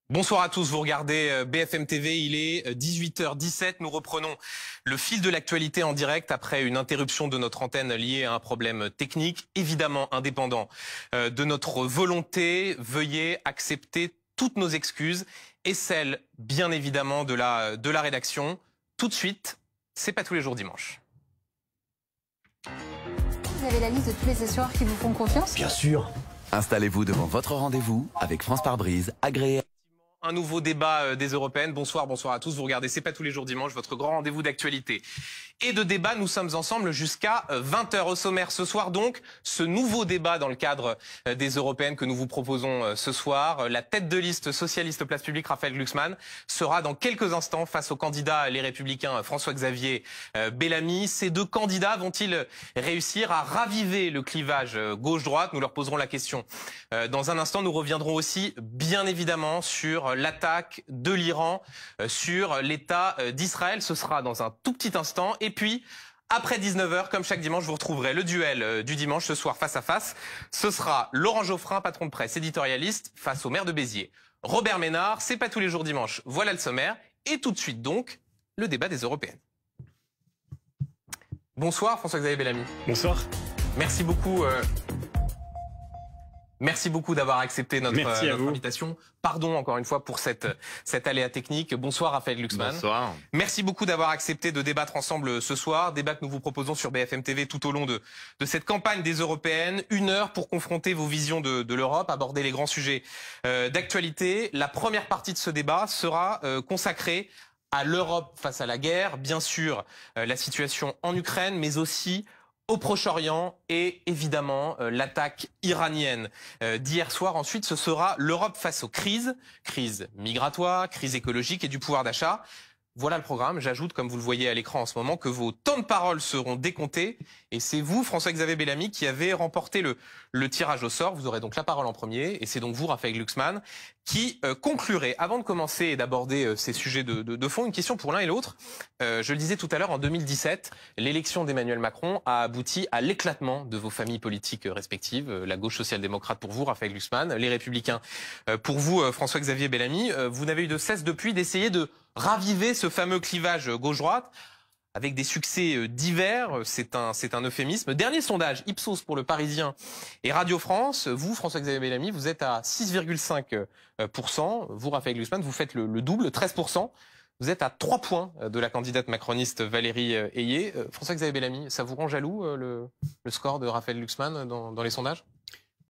Bonsoir à tous, vous regardez BFM TV, il est 18h17, nous reprenons le fil de l'actualité en direct après une interruption de notre antenne liée à un problème technique, évidemment indépendant de notre volonté. Veuillez accepter toutes nos excuses et celles, bien évidemment, de la rédaction. Tout de suite, c'est pas tous les jours dimanche. Vous avez la liste de tous les assureurs qui vous font confiance? Bien sûr. Installez-vous devant votre rendez-vous avec France Pare-Brise, agréé. Un nouveau débat des Européennes. Bonsoir à tous. Vous regardez C'est pas tous les jours dimanche, votre grand rendez-vous d'actualité et de débat. Nous sommes ensemble jusqu'à 20h au sommaire ce soir. Donc, ce nouveau débat dans le cadre des Européennes que nous vous proposons ce soir. La tête de liste socialiste Place Publique, Raphaël Glucksmann, sera dans quelques instants face au candidat Les Républicains François-Xavier Bellamy. Ces deux candidats vont-ils réussir à raviver le clivage gauche-droite? Nous leur poserons la question dans un instant. Nous reviendrons aussi, bien évidemment, sur l'attaque de l'Iran sur l'État d'Israël. Ce sera dans un tout petit instant. Et puis, après 19h, comme chaque dimanche, vous retrouverez le duel du dimanche ce soir face à face. Ce sera Laurent Geoffrin, patron de presse, éditorialiste, face au maire de Béziers. Robert Ménard, c'est pas tous les jours dimanche. Voilà le sommaire. Et tout de suite donc, le débat des Européennes. Bonsoir François-Xavier Bellamy. Bonsoir. Merci beaucoup. Merci beaucoup d'avoir accepté notre invitation. Pardon encore une fois pour cette aléa technique. Bonsoir Raphaël Glucksmann. Bonsoir. Merci beaucoup d'avoir accepté de débattre ensemble ce soir. Débat que nous vous proposons sur BFM TV tout au long de cette campagne des Européennes. 1 heure pour confronter vos visions de l'Europe, aborder les grands sujets d'actualité. La première partie de ce débat sera consacrée à l'Europe face à la guerre. Bien sûr, la situation en Ukraine, mais aussi au Proche-Orient et évidemment l'attaque iranienne d'hier soir. Ensuite, ce sera l'Europe face aux crises migratoires, crise écologique et du pouvoir d'achat. Voilà le programme. J'ajoute, comme vous le voyez à l'écran en ce moment, que vos temps de parole seront décomptés. Et c'est vous, François-Xavier Bellamy, qui avez remporté le tirage au sort. Vous aurez donc la parole en premier. Et c'est donc vous, Raphaël Glucksmann, qui conclurez, avant de commencer et d'aborder ces sujets de fond, une question pour l'un et l'autre. Je le disais tout à l'heure, en 2017, l'élection d'Emmanuel Macron a abouti à l'éclatement de vos familles politiques respectives. La gauche social-démocrate pour vous, Raphaël Glucksmann, les Républicains pour vous, François-Xavier Bellamy. Vous n'avez eu de cesse depuis d'essayer de raviver ce fameux clivage gauche-droite avec des succès divers. C'est un euphémisme. Dernier sondage, Ipsos pour Le Parisien et Radio France. Vous, François-Xavier Bellamy, vous êtes à 6,5%. Vous, Raphaël Glucksmann, vous faites le double, 13%. Vous êtes à 3 points de la candidate macroniste Valérie Ayé. François-Xavier Bellamy, ça vous rend jaloux le score de Raphaël Glucksmann dans les sondages?